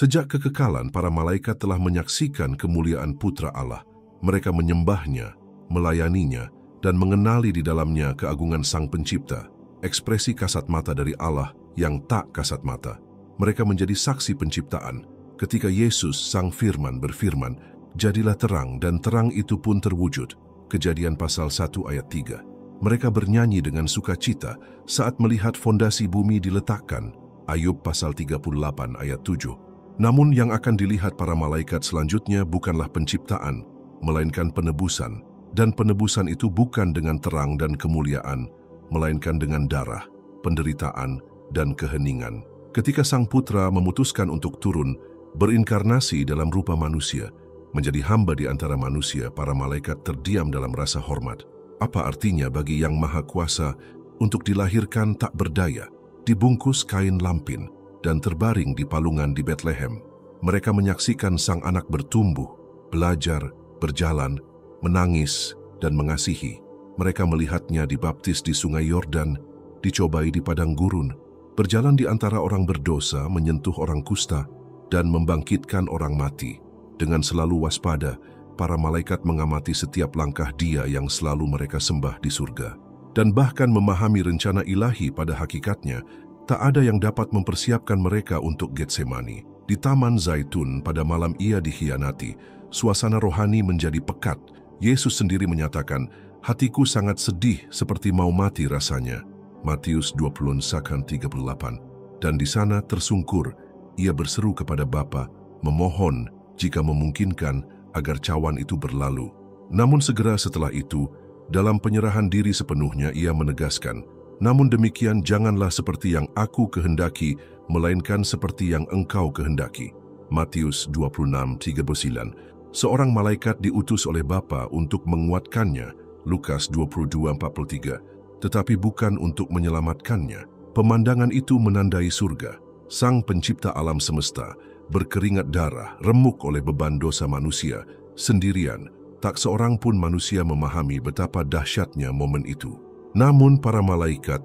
Sejak kekekalan, para malaikat telah menyaksikan kemuliaan Putra Allah. Mereka menyembahnya, melayaninya, dan mengenali di dalamnya keagungan Sang Pencipta, ekspresi kasat mata dari Allah yang tak kasat mata. Mereka menjadi saksi penciptaan ketika Yesus Sang Firman berfirman, "Jadilah terang," dan terang itu pun terwujud. Kejadian pasal 1 ayat 3. Mereka bernyanyi dengan sukacita saat melihat fondasi bumi diletakkan. Ayub pasal 38 ayat 7. Namun yang akan dilihat para malaikat selanjutnya bukanlah penciptaan, melainkan penebusan. Dan penebusan itu bukan dengan terang dan kemuliaan, melainkan dengan darah, penderitaan, dan keheningan. Ketika Sang Putra memutuskan untuk turun, berinkarnasi dalam rupa manusia, menjadi hamba di antara manusia, para malaikat terdiam dalam rasa hormat. Apa artinya bagi Yang Maha Kuasa untuk dilahirkan tak berdaya, dibungkus kain lampin, dan terbaring di palungan di Bethlehem? Mereka menyaksikan Sang Anak bertumbuh, belajar, berjalan, menangis, dan mengasihi. Mereka melihatnya dibaptis di Sungai Yordan, dicobai di padang gurun, berjalan di antara orang berdosa, menyentuh orang kusta, dan membangkitkan orang mati. Dengan selalu waspada, para malaikat mengamati setiap langkah Dia yang selalu mereka sembah di surga. Dan bahkan memahami rencana ilahi pada hakikatnya, tak ada yang dapat mempersiapkan mereka untuk Getsemani. Di Taman Zaitun pada malam Ia dikhianati, suasana rohani menjadi pekat. Yesus sendiri menyatakan, "Hatiku sangat sedih seperti mau mati rasanya." Matius 20:38. Dan di sana tersungkur, Ia berseru kepada Bapa, memohon jika memungkinkan agar cawan itu berlalu. Namun segera setelah itu, dalam penyerahan diri sepenuhnya Ia menegaskan, "Namun demikian janganlah seperti yang aku kehendaki, melainkan seperti yang Engkau kehendaki." Matius 26:39. Seorang malaikat diutus oleh Bapa untuk menguatkannya, Lukas 22:43, tetapi bukan untuk menyelamatkannya. Pemandangan itu menandai surga. Sang Pencipta alam semesta berkeringat darah, remuk oleh beban dosa manusia, sendirian. Tak seorang pun manusia memahami betapa dahsyatnya momen itu. Namun para malaikat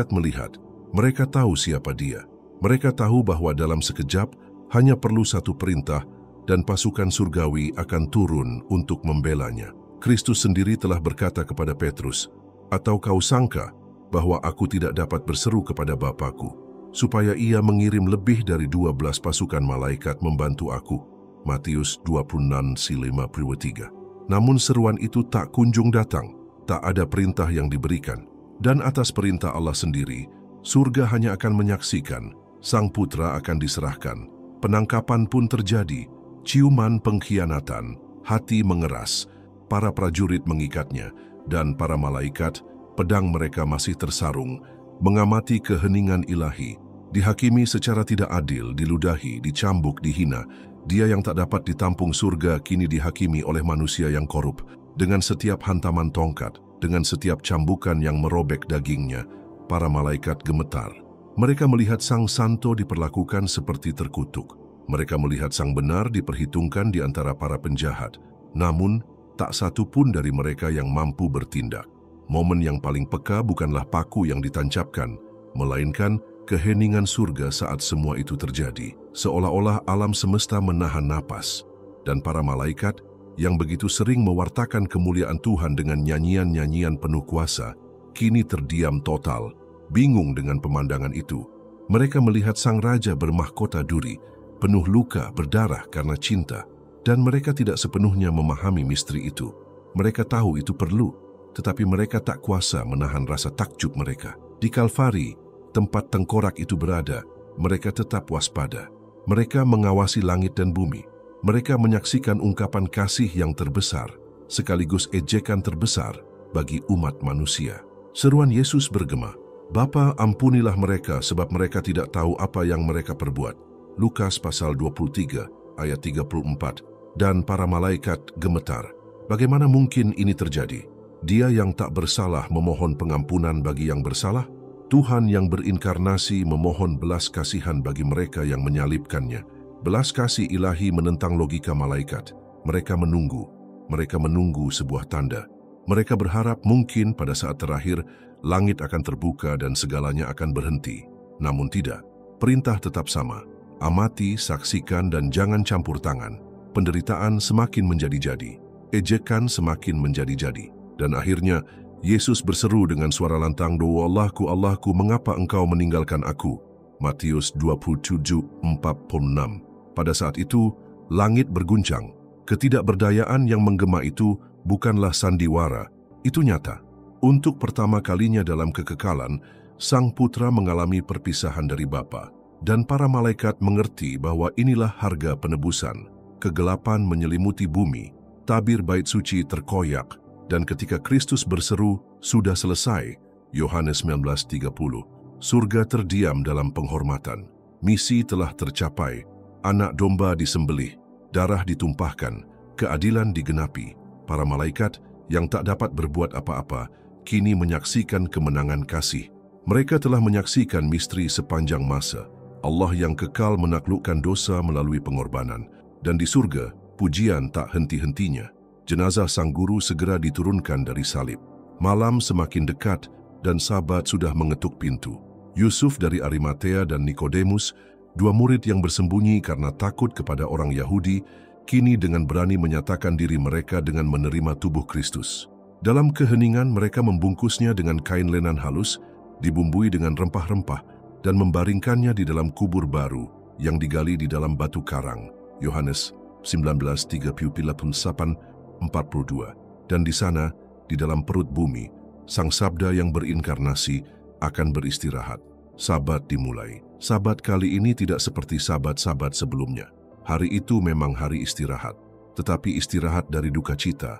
melihat, mereka tahu siapa Dia. Mereka tahu bahwa dalam sekejap hanya perlu satu perintah dan pasukan surgawi akan turun untuk membelanya. Kristus sendiri telah berkata kepada Petrus, "Atau kau sangka bahwa aku tidak dapat berseru kepada Bapa-Ku, supaya Ia mengirim lebih dari 12 pasukan malaikat membantu aku?" Matius 26:53. Namun seruan itu tak kunjung datang, tak ada perintah yang diberikan. Dan atas perintah Allah sendiri, surga hanya akan menyaksikan, Sang Putra akan diserahkan. Penangkapan pun terjadi, ciuman pengkhianatan, hati mengeras, para prajurit mengikatnya, dan para malaikat, pedang mereka masih tersarung, mengamati keheningan ilahi, dihakimi secara tidak adil, diludahi, dicambuk, dihina. Dia yang tak dapat ditampung surga kini dihakimi oleh manusia yang korup, dengan setiap hantaman tongkat, dengan setiap cambukan yang merobek dagingnya. Para malaikat gemetar. Mereka melihat Sang Santo diperlakukan seperti terkutuk. Mereka melihat Sang Benar diperhitungkan di antara para penjahat. Namun, tak satu pun dari mereka yang mampu bertindak. Momen yang paling peka bukanlah paku yang ditancapkan, melainkan keheningan surga saat semua itu terjadi. Seolah-olah alam semesta menahan napas. Dan para malaikat yang begitu sering mewartakan kemuliaan Tuhan dengan nyanyian-nyanyian penuh kuasa, kini terdiam total, bingung dengan pemandangan itu. Mereka melihat Sang Raja bermahkota duri, penuh luka berdarah karena cinta, dan mereka tidak sepenuhnya memahami misteri itu. Mereka tahu itu perlu, tetapi mereka tak kuasa menahan rasa takjub mereka. Di Kalvari, tempat tengkorak itu berada, mereka tetap waspada. Mereka mengawasi langit dan bumi. Mereka menyaksikan ungkapan kasih yang terbesar, sekaligus ejekan terbesar bagi umat manusia. Seruan Yesus bergema, "Bapa, ampunilah mereka sebab mereka tidak tahu apa yang mereka perbuat." Lukas pasal 23 ayat 34. Dan para malaikat gemetar. Bagaimana mungkin ini terjadi? Dia yang tak bersalah memohon pengampunan bagi yang bersalah? Tuhan yang berinkarnasi memohon belas kasihan bagi mereka yang menyalibkannya. Belas kasih ilahi menentang logika malaikat. Mereka menunggu sebuah tanda. Mereka berharap mungkin pada saat terakhir langit akan terbuka dan segalanya akan berhenti. Namun tidak, perintah tetap sama. Amati, saksikan, dan jangan campur tangan. Penderitaan semakin menjadi-jadi, ejekan semakin menjadi-jadi. Dan akhirnya, Yesus berseru dengan suara lantang, "Doa Allahku, Allahku, mengapa engkau meninggalkan aku?" Matius 27:46. Pada saat itu, langit berguncang. Ketidakberdayaan yang menggema itu bukanlah sandiwara, itu nyata. Untuk pertama kalinya dalam kekekalan, Sang Putra mengalami perpisahan dari Bapa, dan para malaikat mengerti bahwa inilah harga penebusan. Kegelapan menyelimuti bumi, tabir bait suci terkoyak, dan ketika Kristus berseru, "Sudah selesai," Yohanes 19:30, surga terdiam dalam penghormatan. Misi telah tercapai, anak domba disembelih, darah ditumpahkan, keadilan digenapi. Para malaikat yang tak dapat berbuat apa-apa, kini menyaksikan kemenangan kasih. Mereka telah menyaksikan misteri sepanjang masa. Allah yang kekal menaklukkan dosa melalui pengorbanan. Dan di surga, pujian tak henti-hentinya. Jenazah sang guru segera diturunkan dari salib. Malam semakin dekat dan Sabat sudah mengetuk pintu. Yusuf dari Arimatea dan Nikodemus, dua murid yang bersembunyi karena takut kepada orang Yahudi, kini dengan berani menyatakan diri mereka dengan menerima tubuh Kristus. Dalam keheningan mereka membungkusnya dengan kain lenan halus, dibumbui dengan rempah-rempah, dan membaringkannya di dalam kubur baru yang digali di dalam batu karang. Yohanes 19:38-42. Dan di sana, di dalam perut bumi, Sang Sabda yang berinkarnasi akan beristirahat. Sabat dimulai. Sabat kali ini tidak seperti sabat-sabat sebelumnya. Hari itu memang hari istirahat, tetapi istirahat dari duka cita,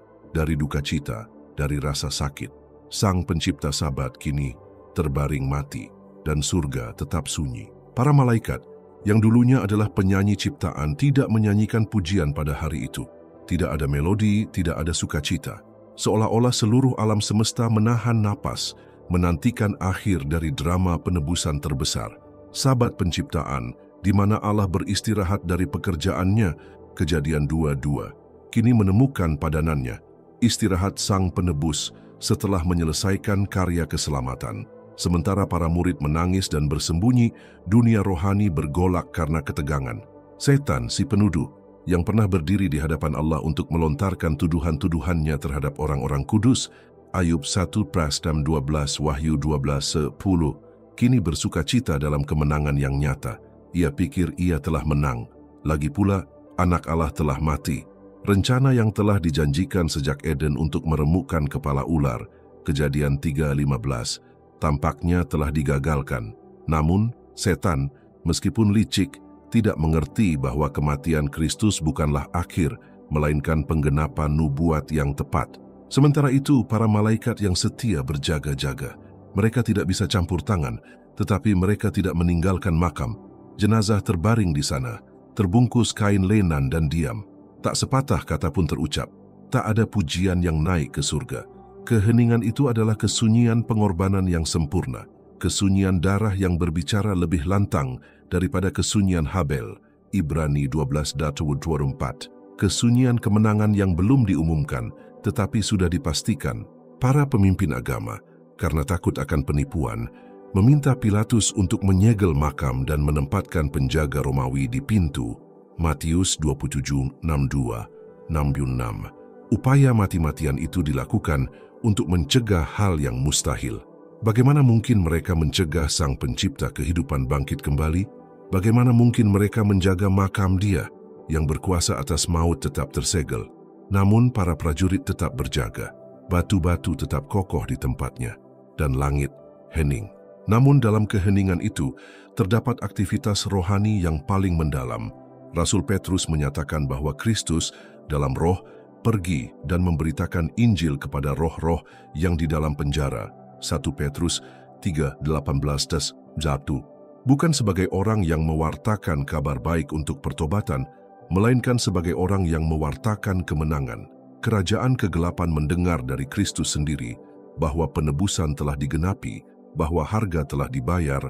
dari rasa sakit. Sang Pencipta Sabat kini terbaring mati, dan surga tetap sunyi. Para malaikat, yang dulunya adalah penyanyi ciptaan, tidak menyanyikan pujian pada hari itu. Tidak ada melodi, tidak ada sukacita. Seolah-olah seluruh alam semesta menahan napas, menantikan akhir dari drama penebusan terbesar. Sabat penciptaan, di mana Allah beristirahat dari pekerjaannya, Kejadian 2:2, kini menemukan padanannya, istirahat Sang Penebus setelah menyelesaikan karya keselamatan. Sementara para murid menangis dan bersembunyi, dunia rohani bergolak karena ketegangan. Setan, si penuduh, yang pernah berdiri di hadapan Allah untuk melontarkan tuduhan-tuduhannya terhadap orang-orang kudus, Ayub 1:12, Wahyu 12:10, kini bersukacita dalam kemenangan yang nyata. Ia pikir ia telah menang. Lagi pula, anak Allah telah mati. Rencana yang telah dijanjikan sejak Eden untuk meremukkan kepala ular, Kejadian 3:15, tampaknya telah digagalkan. Namun, setan, meskipun licik, tidak mengerti bahwa kematian Kristus bukanlah akhir, melainkan penggenapan nubuat yang tepat. Sementara itu, para malaikat yang setia berjaga-jaga. Mereka tidak bisa campur tangan, tetapi mereka tidak meninggalkan makam. Jenazah terbaring di sana, terbungkus kain lenan dan diam. Tak sepatah kata pun terucap. Tak ada pujian yang naik ke surga. Keheningan itu adalah kesunyian pengorbanan yang sempurna, kesunyian darah yang berbicara lebih lantang daripada kesunyian Habel, Ibrani 12:24, kesunyian kemenangan yang belum diumumkan tetapi sudah dipastikan. Para pemimpin agama, karena takut akan penipuan, meminta Pilatus untuk menyegel makam dan menempatkan penjaga Romawi di pintu, Matius 27:62-66. Upaya mati-matian itu dilakukan untuk mencegah hal yang mustahil. Bagaimana mungkin mereka mencegah Sang Pencipta kehidupan bangkit kembali? Bagaimana mungkin mereka menjaga makam Dia yang berkuasa atas maut tetap tersegel? Namun para prajurit tetap berjaga, batu-batu tetap kokoh di tempatnya, dan langit hening. Namun dalam keheningan itu terdapat aktivitas rohani yang paling mendalam. Rasul Petrus menyatakan bahwa Kristus dalam roh pergi dan memberitakan Injil kepada roh-roh yang di dalam penjara. 1 Petrus 3:18-1. Bukan sebagai orang yang mewartakan kabar baik untuk pertobatan, melainkan sebagai orang yang mewartakan kemenangan. Kerajaan kegelapan mendengar dari Kristus sendiri bahwa penebusan telah digenapi, bahwa harga telah dibayar,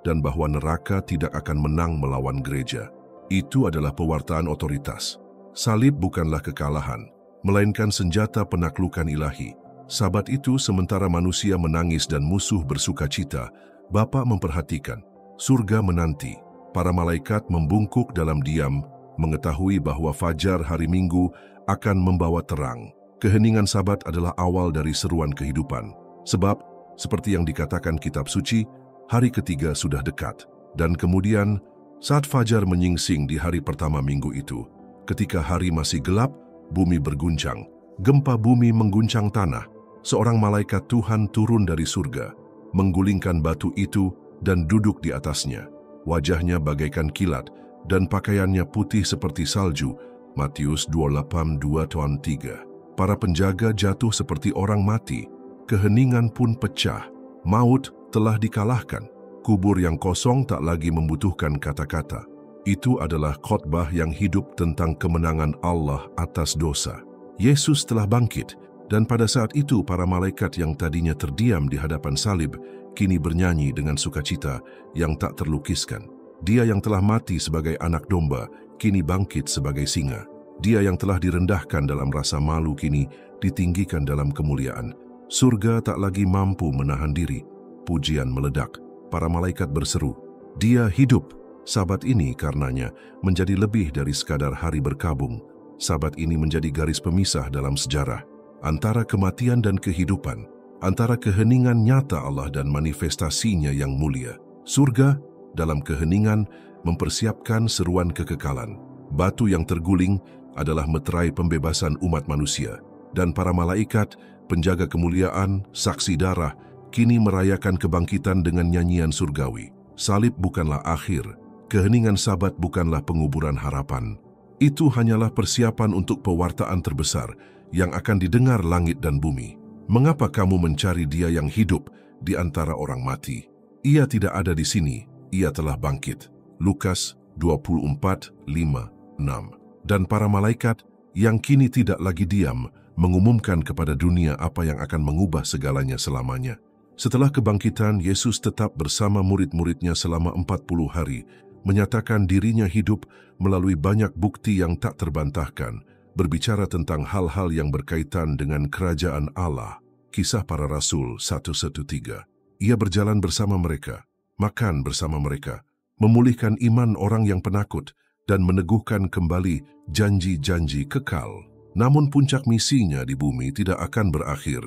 dan bahwa neraka tidak akan menang melawan gereja. Itu adalah pewartaan otoritas. Salib bukanlah kekalahan, melainkan senjata penaklukan ilahi. Sabat itu sementara manusia menangis dan musuh bersukacita, Bapa memperhatikan, surga menanti, Para malaikat membungkuk dalam diam, mengetahui bahwa fajar hari Minggu akan membawa terang. Keheningan Sabat adalah awal dari seruan kehidupan. Sebab, seperti yang dikatakan kitab suci, hari ketiga sudah dekat. Dan kemudian, saat fajar menyingsing di hari pertama minggu itu, ketika hari masih gelap, bumi berguncang. Gempa bumi mengguncang tanah. Seorang malaikat Tuhan turun dari surga, menggulingkan batu itu dan duduk di atasnya. Wajahnya bagaikan kilat, dan pakaiannya putih seperti salju. Matius 28:2-3. Para penjaga jatuh seperti orang mati. Keheningan pun pecah. Maut telah dikalahkan. Kubur yang kosong tak lagi membutuhkan kata-kata. Itu adalah khotbah yang hidup tentang kemenangan Allah atas dosa. Yesus telah bangkit, dan pada saat itu para malaikat yang tadinya terdiam di hadapan salib kini bernyanyi dengan sukacita yang tak terlukiskan. Dia yang telah mati sebagai anak domba kini bangkit sebagai singa. Dia yang telah direndahkan dalam rasa malu kini ditinggikan dalam kemuliaan. Surga tak lagi mampu menahan diri. Pujian meledak. Para malaikat berseru, "Dia hidup." Sabat ini karenanya menjadi lebih dari sekadar hari berkabung. Sabat ini menjadi garis pemisah dalam sejarah antara kematian dan kehidupan, antara keheningan nyata Allah dan manifestasinya yang mulia. Surga dalam keheningan mempersiapkan seruan kekekalan. Batu yang terguling adalah meterai pembebasan umat manusia, dan para malaikat, penjaga kemuliaan, saksi darah, kini merayakan kebangkitan dengan nyanyian surgawi. Salib bukanlah akhir, keheningan Sabat bukanlah penguburan harapan. Itu hanyalah persiapan untuk pewartaan terbesar yang akan didengar langit dan bumi. Mengapa kamu mencari Dia yang hidup di antara orang mati? Ia tidak ada di sini, Ia telah bangkit. Lukas 24:5-6. Dan para malaikat yang kini tidak lagi diam mengumumkan kepada dunia apa yang akan mengubah segalanya selamanya. Setelah kebangkitan, Yesus tetap bersama murid-muridnya selama 40 hari, menyatakan dirinya hidup melalui banyak bukti yang tak terbantahkan, berbicara tentang hal-hal yang berkaitan dengan kerajaan Allah. Kisah Para Rasul 1:13. Ia berjalan bersama mereka, makan bersama mereka, memulihkan iman orang yang penakut, dan meneguhkan kembali janji-janji kekal. Namun puncak misinya di bumi tidak akan berakhir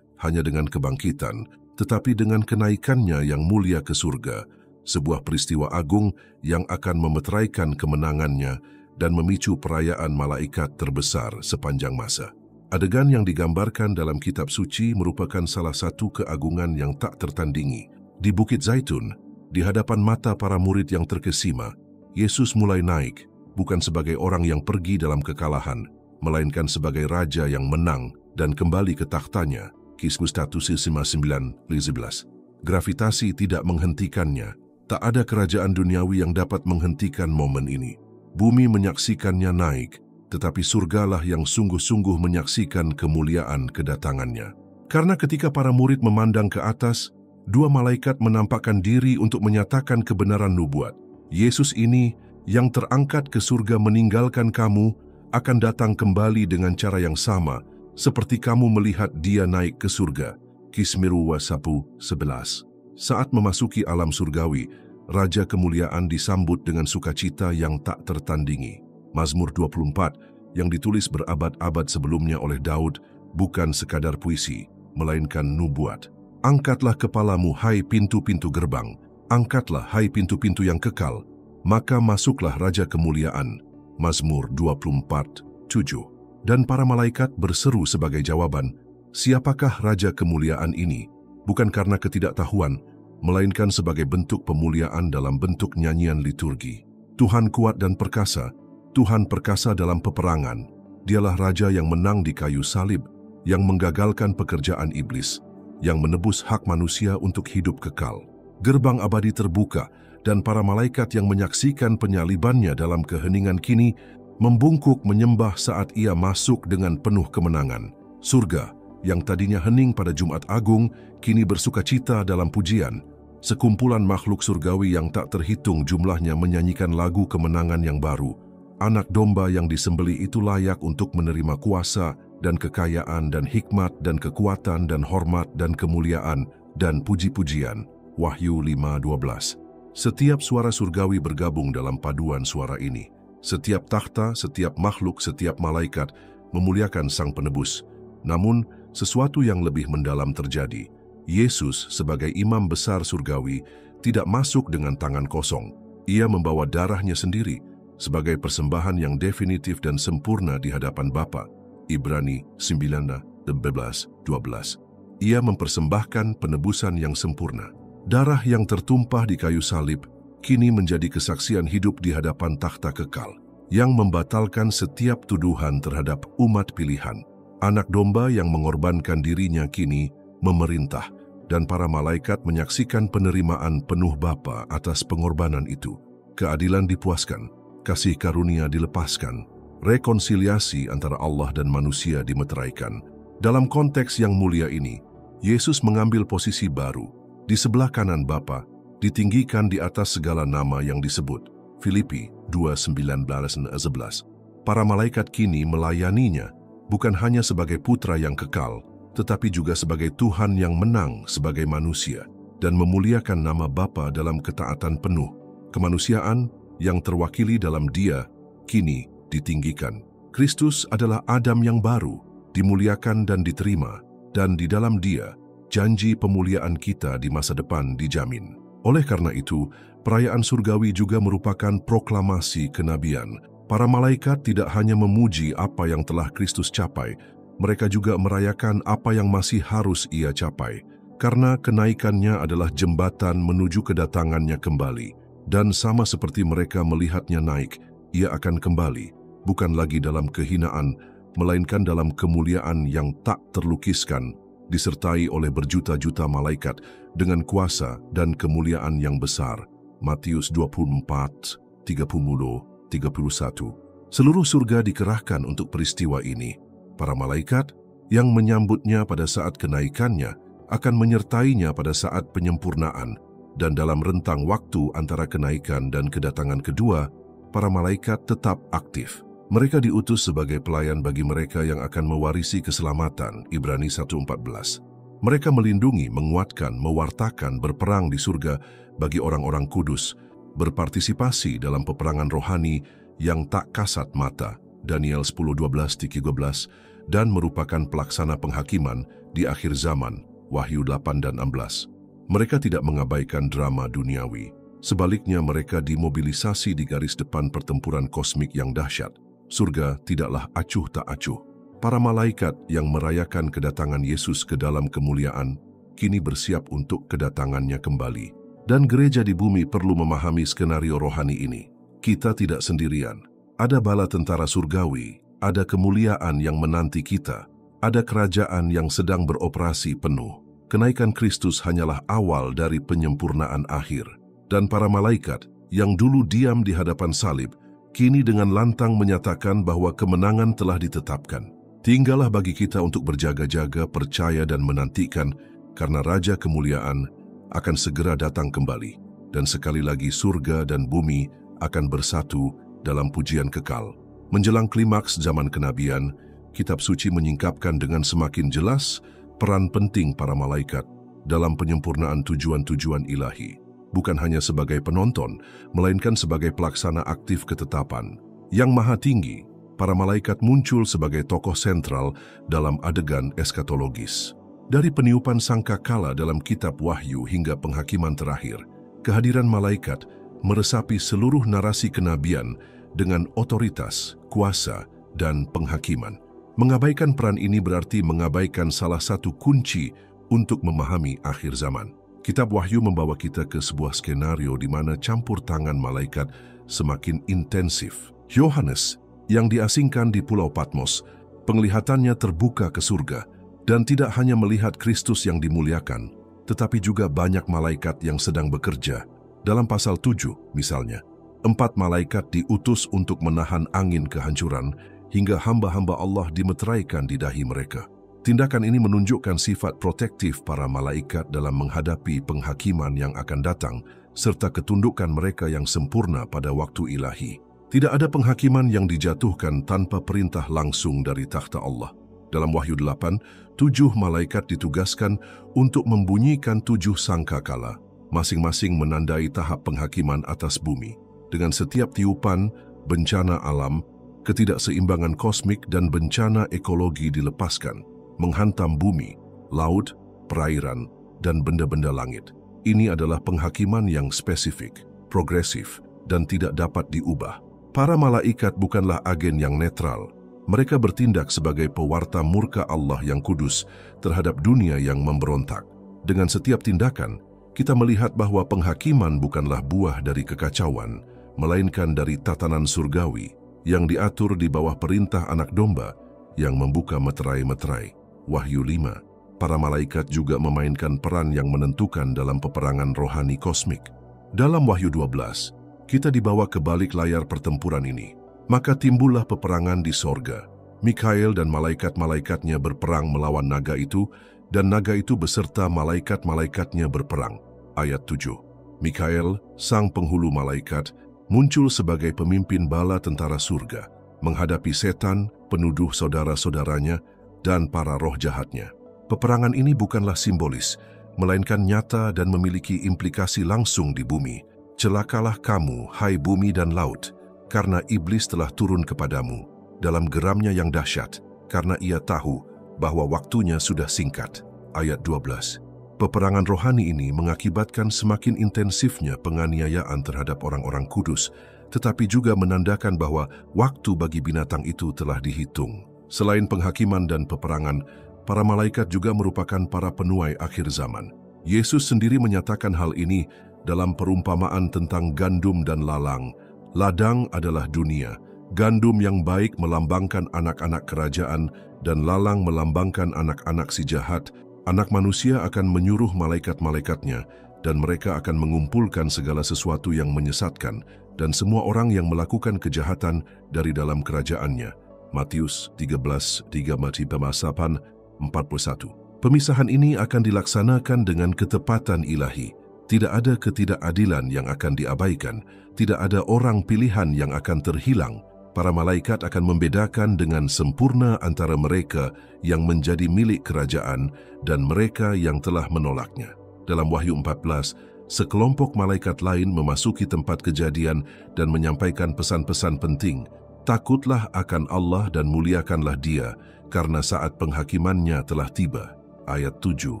hanya dengan kebangkitan, tetapi dengan kenaikannya yang mulia ke surga, sebuah peristiwa agung yang akan memeteraikan kemenangannya dan memicu perayaan malaikat terbesar sepanjang masa. Adegan yang digambarkan dalam kitab suci merupakan salah satu keagungan yang tak tertandingi. Di Bukit Zaitun, di hadapan mata para murid yang terkesima, Yesus mulai naik, bukan sebagai orang yang pergi dalam kekalahan, melainkan sebagai raja yang menang dan kembali ke takhtanya. Kiskus 1:59-11. Gravitasi tidak menghentikannya. Tak ada kerajaan duniawi yang dapat menghentikan momen ini. Bumi menyaksikannya naik, tetapi surgalah yang sungguh-sungguh menyaksikan kemuliaan kedatangannya. Karena ketika para murid memandang ke atas, dua malaikat menampakkan diri untuk menyatakan kebenaran nubuat. Yesus ini yang terangkat ke surga meninggalkan kamu akan datang kembali dengan cara yang sama seperti kamu melihat Dia naik ke surga. Kismiru 1:11. Saat memasuki alam surgawi, Raja Kemuliaan disambut dengan sukacita yang tak tertandingi. Mazmur 24 yang ditulis berabad-abad sebelumnya oleh Daud bukan sekadar puisi, melainkan nubuat. Angkatlah kepalamu, hai pintu-pintu gerbang. Angkatlah, hai pintu-pintu yang kekal. Maka masuklah Raja Kemuliaan. Mazmur 24:7. Dan para malaikat berseru sebagai jawaban, siapakah Raja Kemuliaan ini? Bukan karena ketidaktahuan, melainkan sebagai bentuk pemuliaan dalam bentuk nyanyian liturgi. Tuhan kuat dan perkasa, Tuhan perkasa dalam peperangan. Dialah Raja yang menang di kayu salib, yang menggagalkan pekerjaan iblis, yang menebus hak manusia untuk hidup kekal. Gerbang abadi terbuka, dan para malaikat yang menyaksikan penyalibannya dalam keheningan kini membungkuk menyembah saat ia masuk dengan penuh kemenangan. Surga, yang tadinya hening pada Jumat Agung, kini bersukacita dalam pujian. Sekumpulan makhluk surgawi yang tak terhitung jumlahnya menyanyikan lagu kemenangan yang baru. Anak domba yang disembelih itu layak untuk menerima kuasa dan kekayaan dan hikmat dan kekuatan dan hormat dan kemuliaan dan puji-pujian. Wahyu 5:12. Setiap suara surgawi bergabung dalam paduan suara ini. Setiap takhta, setiap makhluk, setiap malaikat memuliakan Sang Penebus. Namun, sesuatu yang lebih mendalam terjadi. Yesus sebagai imam besar surgawi tidak masuk dengan tangan kosong. Ia membawa darahnya sendiri sebagai persembahan yang definitif dan sempurna di hadapan Bapa. Ibrani 9:11-12. Ia mempersembahkan penebusan yang sempurna. Darah yang tertumpah di kayu salib kini menjadi kesaksian hidup di hadapan takhta kekal yang membatalkan setiap tuduhan terhadap umat pilihan. Anak domba yang mengorbankan dirinya kini memerintah, dan para malaikat menyaksikan penerimaan penuh Bapa atas pengorbanan itu. Keadilan dipuaskan, kasih karunia dilepaskan, rekonsiliasi antara Allah dan manusia dimeteraikan. Dalam konteks yang mulia ini, Yesus mengambil posisi baru di sebelah kanan Bapa, ditinggikan di atas segala nama yang disebut. Filipi 2:19-11. Para malaikat kini melayaninya, bukan hanya sebagai putra yang kekal, tetapi juga sebagai Tuhan yang menang sebagai manusia dan memuliakan nama Bapa dalam ketaatan penuh. Kemanusiaan yang terwakili dalam Dia kini ditinggikan. Kristus adalah Adam yang baru, dimuliakan dan diterima, dan di dalam Dia, janji pemuliaan kita di masa depan dijamin. Oleh karena itu, perayaan surgawi juga merupakan proklamasi kenabian. Para malaikat tidak hanya memuji apa yang telah Kristus capai, mereka juga merayakan apa yang masih harus Ia capai, karena kenaikannya adalah jembatan menuju kedatangannya kembali. Dan sama seperti mereka melihatnya naik, Ia akan kembali, bukan lagi dalam kehinaan, melainkan dalam kemuliaan yang tak terlukiskan, disertai oleh berjuta-juta malaikat dengan kuasa dan kemuliaan yang besar. Matius 24:30-31. Seluruh surga dikerahkan untuk peristiwa ini. Para malaikat yang menyambutnya pada saat kenaikannya akan menyertainya pada saat penyempurnaan, dan dalam rentang waktu antara kenaikan dan kedatangan kedua, para malaikat tetap aktif. Mereka diutus sebagai pelayan bagi mereka yang akan mewarisi keselamatan. Ibrani 1:14. Mereka melindungi, menguatkan, mewartakan, berperang di surga bagi orang-orang kudus, berpartisipasi dalam peperangan rohani yang tak kasat mata. Daniel 10:12-13, dan merupakan pelaksana penghakiman di akhir zaman. Wahyu 8 dan 16. Mereka tidak mengabaikan drama duniawi. Sebaliknya, mereka dimobilisasi di garis depan pertempuran kosmik yang dahsyat. Surga tidaklah acuh tak acuh. Para malaikat yang merayakan kedatangan Yesus ke dalam kemuliaan kini bersiap untuk kedatangannya kembali. Dan gereja di bumi perlu memahami skenario rohani ini. Kita tidak sendirian. Ada bala tentara surgawi, ada kemuliaan yang menanti kita, ada kerajaan yang sedang beroperasi penuh. Kenaikan Kristus hanyalah awal dari penyempurnaan akhir. Dan para malaikat yang dulu diam di hadapan salib, kini dengan lantang menyatakan bahwa kemenangan telah ditetapkan. Tinggallah bagi kita untuk berjaga-jaga, percaya dan menantikan, karena Raja Kemuliaan akan segera datang kembali. Dan sekali lagi surga dan bumi akan bersatu dalam pujian kekal. Menjelang klimaks zaman kenabian, Kitab Suci menyingkapkan dengan semakin jelas peran penting para malaikat dalam penyempurnaan tujuan-tujuan ilahi. Bukan hanya sebagai penonton, melainkan sebagai pelaksana aktif ketetapan. Yang Maha Tinggi, para malaikat muncul sebagai tokoh sentral dalam adegan eskatologis. Dari peniupan sangkakala dalam kitab Wahyu hingga penghakiman terakhir, kehadiran malaikat meresapi seluruh narasi kenabian dengan otoritas, kuasa, dan penghakiman. Mengabaikan peran ini berarti mengabaikan salah satu kunci untuk memahami akhir zaman. Kitab Wahyu membawa kita ke sebuah skenario di mana campur tangan malaikat semakin intensif. Yohanes, yang diasingkan di Pulau Patmos, penglihatannya terbuka ke surga dan tidak hanya melihat Kristus yang dimuliakan, tetapi juga banyak malaikat yang sedang bekerja. Dalam pasal 7, misalnya, 4 malaikat diutus untuk menahan angin kehancuran hingga hamba-hamba Allah dimeteraikan di dahi mereka. Tindakan ini menunjukkan sifat protektif para malaikat dalam menghadapi penghakiman yang akan datang, serta ketundukan mereka yang sempurna pada waktu ilahi. Tidak ada penghakiman yang dijatuhkan tanpa perintah langsung dari takhta Allah. Dalam Wahyu 8, 7 malaikat ditugaskan untuk membunyikan 7 sangkakala. masing-masing menandai tahap penghakiman atas bumi. Dengan setiap tiupan, bencana alam, ketidakseimbangan kosmik dan bencana ekologi dilepaskan, menghantam bumi, laut, perairan, dan benda-benda langit. Ini adalah penghakiman yang spesifik, progresif, dan tidak dapat diubah. Para malaikat bukanlah agen yang netral. Mereka bertindak sebagai pewarta murka Allah yang kudus terhadap dunia yang memberontak. Dengan setiap tindakan, kita melihat bahwa penghakiman bukanlah buah dari kekacauan, melainkan dari tatanan surgawi yang diatur di bawah perintah Anak Domba yang membuka meterai-meterai. Wahyu 5. Para malaikat juga memainkan peran yang menentukan dalam peperangan rohani kosmik. Dalam Wahyu 12, kita dibawa ke balik layar pertempuran ini. Maka timbullah peperangan di sorga. Mikael dan malaikat-malaikatnya berperang melawan naga itu, dan naga itu beserta malaikat-malaikatnya berperang. Ayat 7. Mikael, sang penghulu malaikat, muncul sebagai pemimpin bala tentara surga, menghadapi setan, penuduh saudara-saudaranya, dan para roh jahatnya. Peperangan ini bukanlah simbolis, melainkan nyata dan memiliki implikasi langsung di bumi. Celakalah kamu, hai bumi dan laut, karena iblis telah turun kepadamu dalam geramnya yang dahsyat, karena ia tahu bahwa waktunya sudah singkat. Ayat 12. Peperangan rohani ini mengakibatkan semakin intensifnya penganiayaan terhadap orang-orang kudus, tetapi juga menandakan bahwa waktu bagi binatang itu telah dihitung. Selain penghakiman dan peperangan, para malaikat juga merupakan para penuai akhir zaman. Yesus sendiri menyatakan hal ini dalam perumpamaan tentang gandum dan lalang. Ladang adalah dunia, gandum yang baik melambangkan anak-anak kerajaan, dan lalang melambangkan anak-anak si jahat. Anak manusia akan menyuruh malaikat-malaikatnya, dan mereka akan mengumpulkan segala sesuatu yang menyesatkan, dan semua orang yang melakukan kejahatan dari dalam kerajaannya. Matius 13:3-41. Pemisahan ini akan dilaksanakan dengan ketepatan ilahi. Tidak ada ketidakadilan yang akan diabaikan, tidak ada orang pilihan yang akan terhilang. Para malaikat akan membedakan dengan sempurna antara mereka yang menjadi milik kerajaan dan mereka yang telah menolaknya. Dalam Wahyu 14, sekelompok malaikat lain memasuki tempat kejadian dan menyampaikan pesan-pesan penting. Takutlah akan Allah dan muliakanlah Dia, karena saat penghakimannya telah tiba. Ayat 7.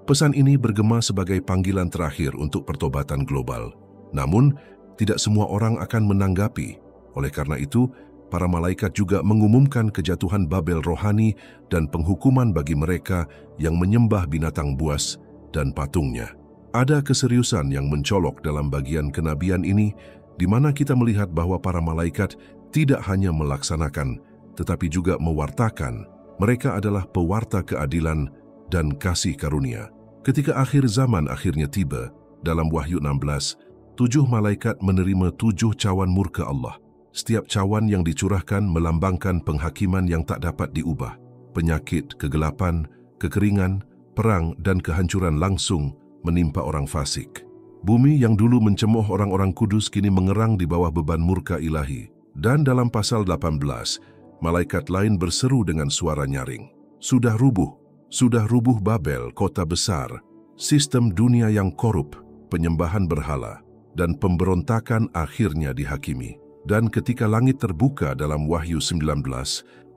Pesan ini bergema sebagai panggilan terakhir untuk pertobatan global. Namun, tidak semua orang akan menanggapi. Oleh karena itu, para malaikat juga mengumumkan kejatuhan Babel rohani dan penghukuman bagi mereka yang menyembah binatang buas dan patungnya. Ada keseriusan yang mencolok dalam bagian kenabian ini, di mana kita melihat bahwa para malaikat tidak hanya melaksanakan, tetapi juga mewartakan. Mereka adalah pewarta keadilan dan kasih karunia. Ketika akhir zaman akhirnya tiba, dalam Wahyu 16, 7 malaikat menerima 7 cawan murka Allah. Setiap cawan yang dicurahkan melambangkan penghakiman yang tak dapat diubah. Penyakit, kegelapan, kekeringan, perang, dan kehancuran langsung menimpa orang fasik. Bumi yang dulu mencemooh orang-orang kudus kini mengerang di bawah beban murka ilahi. Dan dalam pasal 18, malaikat lain berseru dengan suara nyaring. Sudah rubuh Babel, kota besar, sistem dunia yang korup, penyembahan berhala, dan pemberontakan akhirnya dihakimi. Dan ketika langit terbuka dalam Wahyu 19,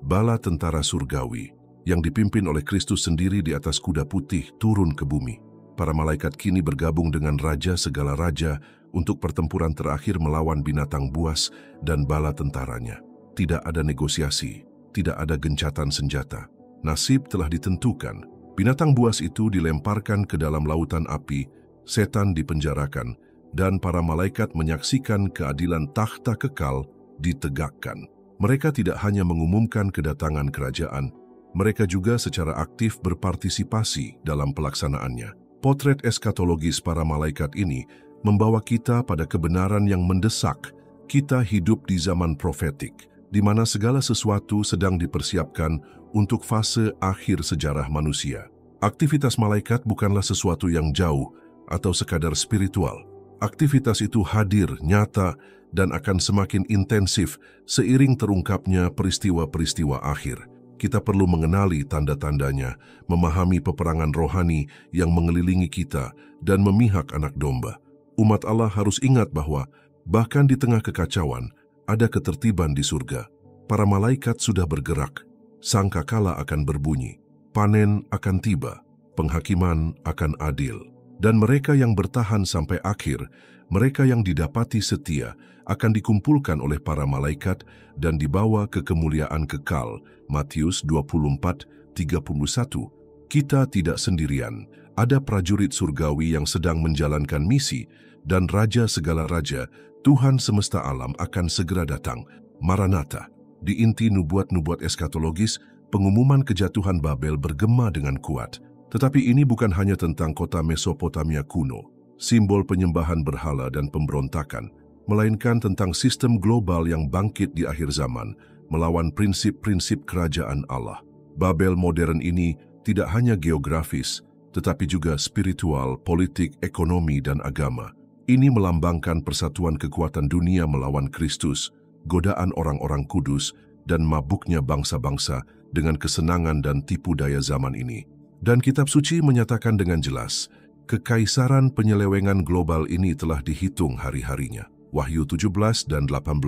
bala tentara surgawi yang dipimpin oleh Kristus sendiri di atas kuda putih turun ke bumi. Para malaikat kini bergabung dengan raja segala raja untuk pertempuran terakhir melawan binatang buas dan bala tentaranya. Tidak ada negosiasi, tidak ada gencatan senjata. Nasib telah ditentukan. Binatang buas itu dilemparkan ke dalam lautan api, setan dipenjarakan, dan para malaikat menyaksikan keadilan takhta kekal ditegakkan. Mereka tidak hanya mengumumkan kedatangan kerajaan, mereka juga secara aktif berpartisipasi dalam pelaksanaannya. Potret eskatologis para malaikat ini membawa kita pada kebenaran yang mendesak. Kita hidup di zaman profetik, di mana segala sesuatu sedang dipersiapkan untuk fase akhir sejarah manusia. Aktivitas malaikat bukanlah sesuatu yang jauh atau sekadar spiritual. Aktivitas itu hadir, nyata, dan akan semakin intensif seiring terungkapnya peristiwa-peristiwa akhir. Kita perlu mengenali tanda-tandanya, memahami peperangan rohani yang mengelilingi kita, dan memihak anak domba. Umat Allah harus ingat bahwa bahkan di tengah kekacauan, ada ketertiban di surga. Para malaikat sudah bergerak, sangkakala akan berbunyi, panen akan tiba, penghakiman akan adil. Dan mereka yang bertahan sampai akhir, mereka yang didapati setia, akan dikumpulkan oleh para malaikat dan dibawa ke kemuliaan kekal. Matius 24:31. Kita tidak sendirian, ada prajurit surgawi yang sedang menjalankan misi, dan Raja segala raja, Tuhan semesta alam akan segera datang. Maranatha. Di inti nubuat-nubuat eskatologis, pengumuman kejatuhan Babel bergema dengan kuat. Tetapi ini bukan hanya tentang kota Mesopotamia kuno, simbol penyembahan berhala dan pemberontakan, melainkan tentang sistem global yang bangkit di akhir zaman, melawan prinsip-prinsip kerajaan Allah. Babel modern ini tidak hanya geografis, tetapi juga spiritual, politik, ekonomi, dan agama. Ini melambangkan persatuan kekuatan dunia melawan Kristus, godaan orang-orang kudus, dan mabuknya bangsa-bangsa dengan kesenangan dan tipu daya zaman ini. Dan kitab suci menyatakan dengan jelas, kekaisaran penyelewengan global ini telah dihitung hari-harinya. Wahyu 17 dan 18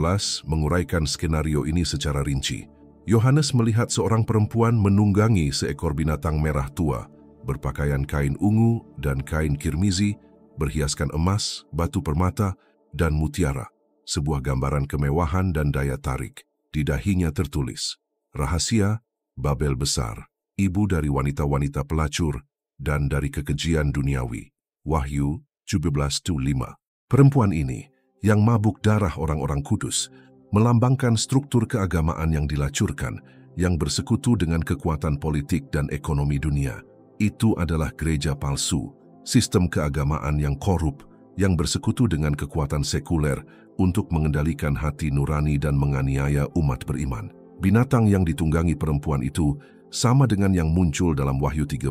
menguraikan skenario ini secara rinci. Yohanes melihat seorang perempuan menunggangi seekor binatang merah tua, berpakaian kain ungu dan kain kirmizi, berhiaskan emas, batu permata, dan mutiara. Sebuah gambaran kemewahan dan daya tarik. Di dahinya tertulis, rahasia Babel besar, ibu dari wanita-wanita pelacur dan dari kekejian duniawi. Wahyu 17:5. Perempuan ini, yang mabuk darah orang-orang kudus, melambangkan struktur keagamaan yang dilacurkan, yang bersekutu dengan kekuatan politik dan ekonomi dunia. Itu adalah gereja palsu, sistem keagamaan yang korup, yang bersekutu dengan kekuatan sekuler untuk mengendalikan hati nurani dan menganiaya umat beriman. Binatang yang ditunggangi perempuan itu sama dengan yang muncul dalam Wahyu 13,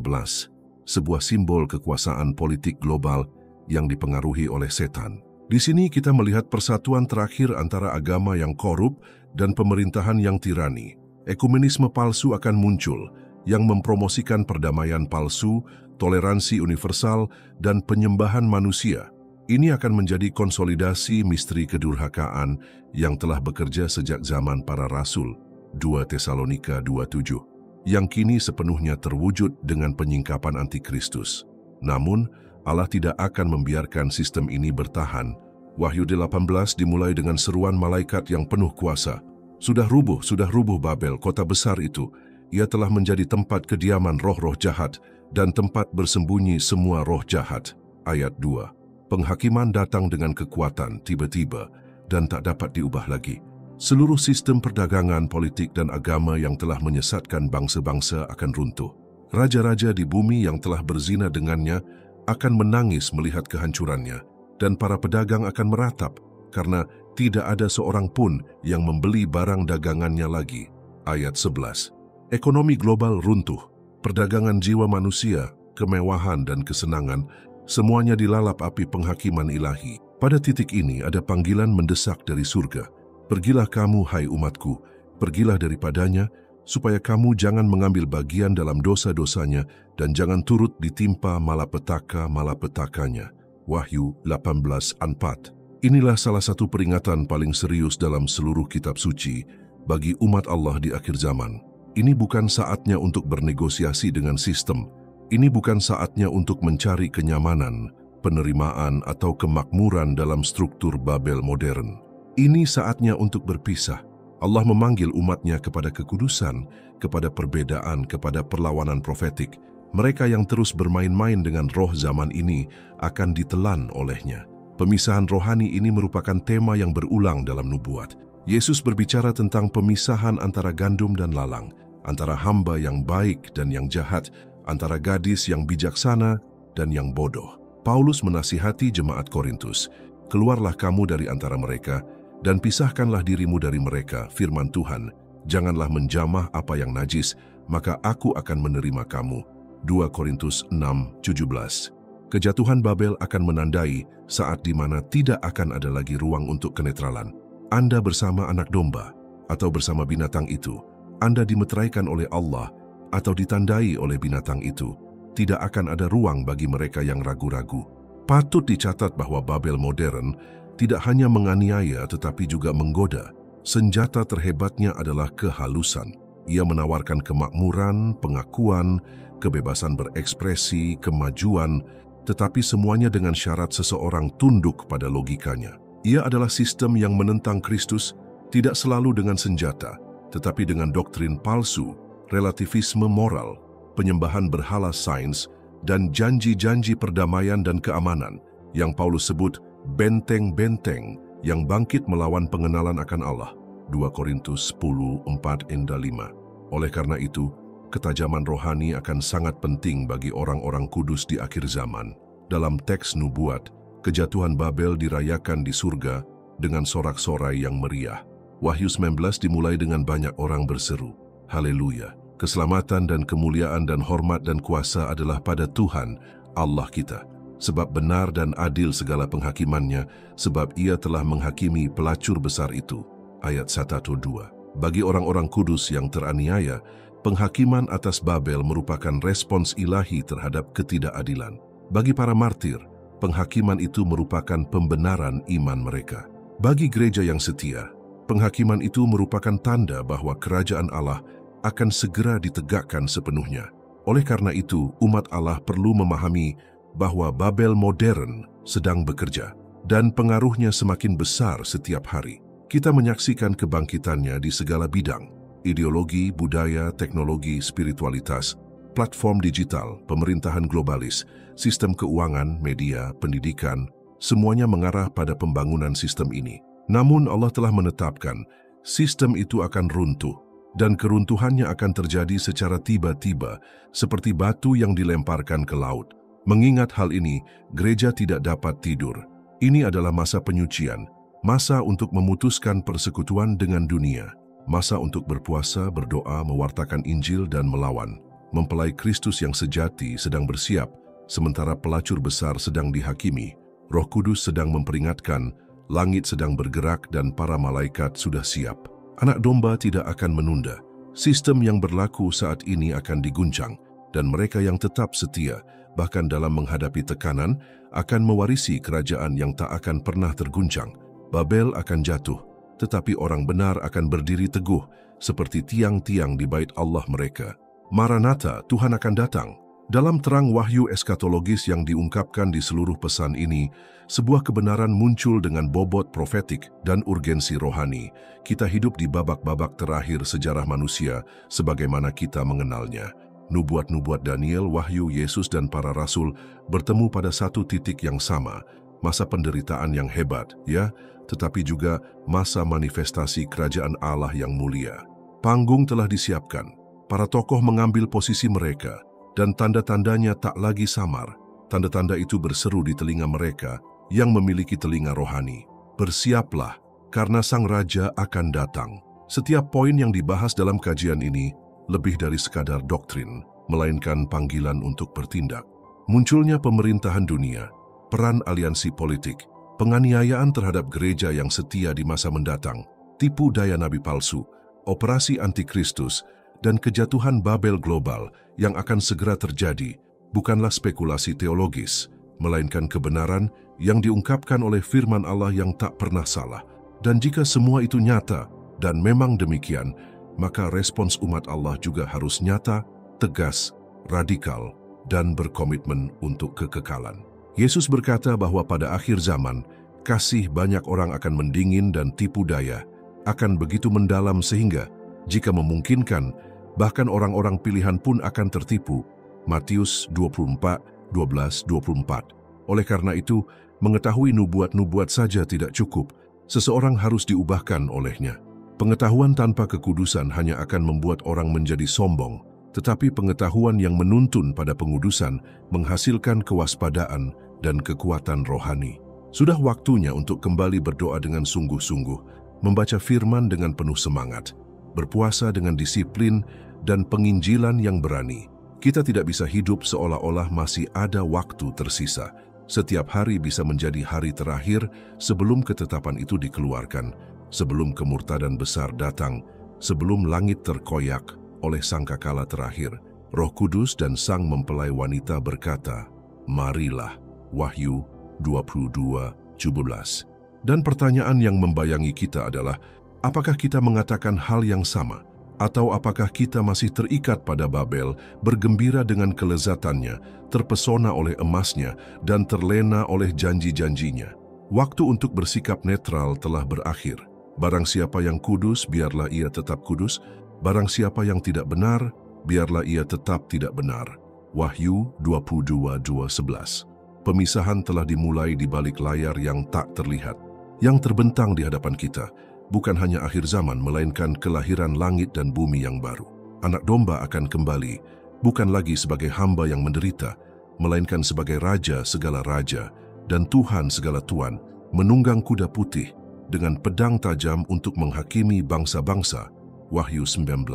sebuah simbol kekuasaan politik global yang dipengaruhi oleh setan. Di sini kita melihat persatuan terakhir antara agama yang korup dan pemerintahan yang tirani. Ekumenisme palsu akan muncul, yang mempromosikan perdamaian palsu, toleransi universal, dan penyembahan manusia. Ini akan menjadi konsolidasi misteri kedurhakaan yang telah bekerja sejak zaman para rasul, 2 Tesalonika 2:7, yang kini sepenuhnya terwujud dengan penyingkapan antikristus. Namun, Allah tidak akan membiarkan sistem ini bertahan. Wahyu 18 dimulai dengan seruan malaikat yang penuh kuasa. Sudah rubuh Babel, kota besar itu. Ia telah menjadi tempat kediaman roh-roh jahat dan tempat bersembunyi semua roh jahat. Ayat 2. Penghakiman datang dengan kekuatan tiba-tiba dan tak dapat diubah lagi. Seluruh sistem perdagangan, politik, dan agama yang telah menyesatkan bangsa-bangsa akan runtuh. Raja-raja di bumi yang telah berzina dengannya akan menangis melihat kehancurannya, dan para pedagang akan meratap karena tidak ada seorang pun yang membeli barang dagangannya lagi. Ayat 11. Ekonomi global runtuh, perdagangan jiwa manusia, kemewahan dan kesenangan, semuanya dilalap api penghakiman ilahi. Pada titik ini ada panggilan mendesak dari surga. Pergilah kamu, hai umatku, pergilah daripadanya, supaya kamu jangan mengambil bagian dalam dosa-dosanya dan jangan turut ditimpa malapetaka-malapetakanya. Wahyu 18:4. Inilah salah satu peringatan paling serius dalam seluruh kitab suci bagi umat Allah di akhir zaman. Ini bukan saatnya untuk bernegosiasi dengan sistem. Ini bukan saatnya untuk mencari kenyamanan, penerimaan, atau kemakmuran dalam struktur Babel modern. Ini saatnya untuk berpisah. Allah memanggil umatnya kepada kekudusan, kepada perbedaan, kepada perlawanan profetik. Mereka yang terus bermain-main dengan roh zaman ini akan ditelan olehnya. Pemisahan rohani ini merupakan tema yang berulang dalam nubuat. Yesus berbicara tentang pemisahan antara gandum dan lalang, antara hamba yang baik dan yang jahat, antara gadis yang bijaksana dan yang bodoh. Paulus menasihati jemaat Korintus, "Keluarlah kamu dari antara mereka, dan pisahkanlah dirimu dari mereka, firman Tuhan. Janganlah menjamah apa yang najis, maka aku akan menerima kamu." 2 Korintus 6:17. Kejatuhan Babel akan menandai saat di mana tidak akan ada lagi ruang untuk kenetralan. Anda bersama anak domba atau bersama binatang itu, Anda dimeteraikan oleh Allah atau ditandai oleh binatang itu, tidak akan ada ruang bagi mereka yang ragu-ragu. Patut dicatat bahwa Babel modern tidak hanya menganiaya tetapi juga menggoda. Senjata terhebatnya adalah kehalusan. Ia menawarkan kemakmuran, pengakuan, kebebasan berekspresi, kemajuan, tetapi semuanya dengan syarat seseorang tunduk pada logikanya. Ia adalah sistem yang menentang Kristus, tidak selalu dengan senjata, tetapi dengan doktrin palsu, relativisme moral, penyembahan berhala sains, dan janji-janji perdamaian dan keamanan yang Paulus sebut benteng-benteng yang bangkit melawan pengenalan akan Allah. 2 Korintus 10:4-5. Oleh karena itu, ketajaman rohani akan sangat penting bagi orang-orang kudus di akhir zaman. Dalam teks nubuat, kejatuhan Babel dirayakan di surga dengan sorak-sorai yang meriah. Wahyu 19 dimulai dengan banyak orang berseru, Haleluya! Keselamatan dan kemuliaan dan hormat dan kuasa adalah pada Tuhan, Allah kita. Sebab benar dan adil segala penghakimannya, sebab ia telah menghakimi pelacur besar itu. Ayat 1-2. Bagi orang-orang kudus yang teraniaya, penghakiman atas Babel merupakan respons ilahi terhadap ketidakadilan. Bagi para martir, penghakiman itu merupakan pembenaran iman mereka. Bagi gereja yang setia, penghakiman itu merupakan tanda bahwa kerajaan Allah akan segera ditegakkan sepenuhnya. Oleh karena itu, umat Allah perlu memahami bahwa Babel modern sedang bekerja dan pengaruhnya semakin besar setiap hari. Kita menyaksikan kebangkitannya di segala bidang, ideologi, budaya, teknologi, spiritualitas, platform digital, pemerintahan globalis, sistem keuangan, media, pendidikan, semuanya mengarah pada pembangunan sistem ini. Namun Allah telah menetapkan sistem itu akan runtuh, dan keruntuhannya akan terjadi secara tiba-tiba, seperti batu yang dilemparkan ke laut. Mengingat hal ini, gereja tidak dapat tidur. Ini adalah masa penyucian, masa untuk memutuskan persekutuan dengan dunia, masa untuk berpuasa, berdoa, mewartakan Injil, dan melawan. Mempelai Kristus yang sejati sedang bersiap, sementara pelacur besar sedang dihakimi. Roh Kudus sedang memperingatkan, langit sedang bergerak, dan para malaikat sudah siap. Anak domba tidak akan menunda. Sistem yang berlaku saat ini akan diguncang, dan mereka yang tetap setia, bahkan dalam menghadapi tekanan, akan mewarisi kerajaan yang tak akan pernah terguncang. Babel akan jatuh, tetapi orang benar akan berdiri teguh, seperti tiang-tiang di bait Allah mereka. Maranatha, Tuhan akan datang. Dalam terang wahyu eskatologis yang diungkapkan di seluruh pesan ini, sebuah kebenaran muncul dengan bobot profetik dan urgensi rohani. Kita hidup di babak-babak terakhir sejarah manusia, sebagaimana kita mengenalnya. Nubuat-nubuat Daniel, Wahyu, Yesus, dan para rasul bertemu pada satu titik yang sama, masa penderitaan yang hebat, ya, tetapi juga masa manifestasi kerajaan Allah yang mulia. Panggung telah disiapkan, para tokoh mengambil posisi mereka, dan tanda-tandanya tak lagi samar. Tanda-tanda itu berseru di telinga mereka yang memiliki telinga rohani. Bersiaplah, karena Sang Raja akan datang. Setiap poin yang dibahas dalam kajian ini lebih dari sekadar doktrin, melainkan panggilan untuk bertindak. Munculnya pemerintahan dunia, peran aliansi politik, penganiayaan terhadap gereja yang setia di masa mendatang, tipu daya nabi palsu, operasi antikristus, dan kejatuhan Babel global yang akan segera terjadi, bukanlah spekulasi teologis, melainkan kebenaran yang diungkapkan oleh firman Allah yang tak pernah salah. Dan jika semua itu nyata, dan memang demikian, maka respons umat Allah juga harus nyata, tegas, radikal, dan berkomitmen untuk kekekalan. Yesus berkata bahwa pada akhir zaman, kasih banyak orang akan mendingin dan tipu daya akan begitu mendalam sehingga, jika memungkinkan, bahkan orang-orang pilihan pun akan tertipu. Matius 24:12-24. Oleh karena itu, mengetahui nubuat-nubuat saja tidak cukup, seseorang harus diubahkan olehnya. Pengetahuan tanpa kekudusan hanya akan membuat orang menjadi sombong, tetapi pengetahuan yang menuntun pada pengudusan menghasilkan kewaspadaan dan kekuatan rohani. Sudah waktunya untuk kembali berdoa dengan sungguh-sungguh, membaca firman dengan penuh semangat, berpuasa dengan disiplin dan penginjilan yang berani. Kita tidak bisa hidup seolah-olah masih ada waktu tersisa. Setiap hari bisa menjadi hari terakhir sebelum ketetapan itu dikeluarkan, sebelum kemurtadan besar datang, Sebelum langit terkoyak oleh sangkakala terakhir, Roh Kudus dan sang mempelai wanita berkata, "Marilah." Wahyu 22:17. Dan pertanyaan yang membayangi kita adalah, apakah kita mengatakan hal yang sama? Atau apakah kita masih terikat pada Babel, bergembira dengan kelezatannya, terpesona oleh emasnya, dan terlena oleh janji-janjinya? Waktu untuk bersikap netral telah berakhir. Barang siapa yang kudus, biarlah ia tetap kudus. Barang siapa yang tidak benar, biarlah ia tetap tidak benar. Wahyu 22:11. Pemisahan telah dimulai di balik layar yang tak terlihat. Yang terbentang di hadapan kita bukan hanya akhir zaman, melainkan kelahiran langit dan bumi yang baru. Anak domba akan kembali, bukan lagi sebagai hamba yang menderita, melainkan sebagai raja segala raja dan Tuhan segala tuan, menunggang kuda putih dengan pedang tajam untuk menghakimi bangsa-bangsa. Wahyu 19.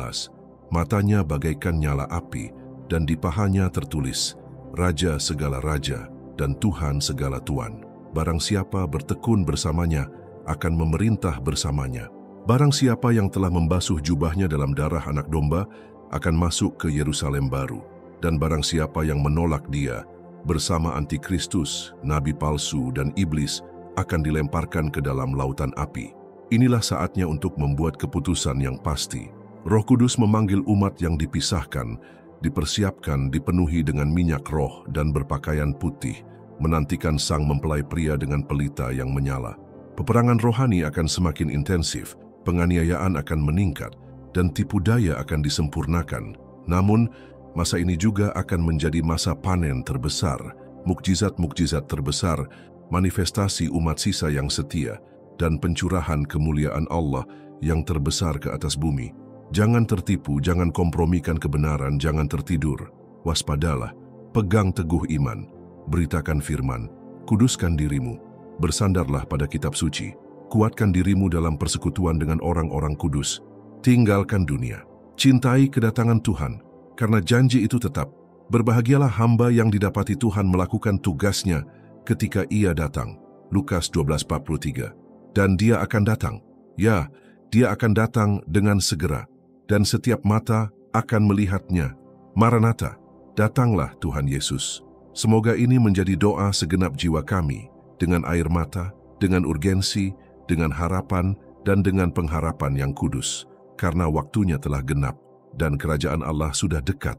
Matanya bagaikan nyala api, dan di pahanya tertulis, Raja segala raja dan Tuhan segala tuan. Barang siapa bertekun bersamanya, akan memerintah bersamanya. Barang siapa yang telah membasuh jubahnya dalam darah anak domba, akan masuk ke Yerusalem baru. Dan barang siapa yang menolak dia, bersama antikristus, nabi palsu, dan iblis, akan dilemparkan ke dalam lautan api. Inilah saatnya untuk membuat keputusan yang pasti. Roh Kudus memanggil umat yang dipisahkan, dipersiapkan, dipenuhi dengan minyak roh dan berpakaian putih, menantikan sang mempelai pria dengan pelita yang menyala. Peperangan rohani akan semakin intensif, penganiayaan akan meningkat, dan tipu daya akan disempurnakan. Namun, masa ini juga akan menjadi masa panen terbesar, mukjizat-mukjizat terbesar, manifestasi umat sisa yang setia, dan pencurahan kemuliaan Allah yang terbesar ke atas bumi. Jangan tertipu, jangan kompromikan kebenaran, jangan tertidur. Waspadalah, pegang teguh iman, beritakan firman, kuduskan dirimu, bersandarlah pada kitab suci, kuatkan dirimu dalam persekutuan dengan orang-orang kudus, tinggalkan dunia. Cintai kedatangan Tuhan, karena janji itu tetap. Berbahagialah hamba yang didapati Tuhan melakukan tugasnya ketika ia datang. Lukas 12:43. Dan dia akan datang. Ya, dia akan datang dengan segera. Dan setiap mata akan melihatnya. Maranatha, datanglah Tuhan Yesus. Semoga ini menjadi doa segenap jiwa kami, dengan air mata, dengan urgensi, dengan harapan, dan dengan pengharapan yang kudus. Karena waktunya telah genap, dan kerajaan Allah sudah dekat.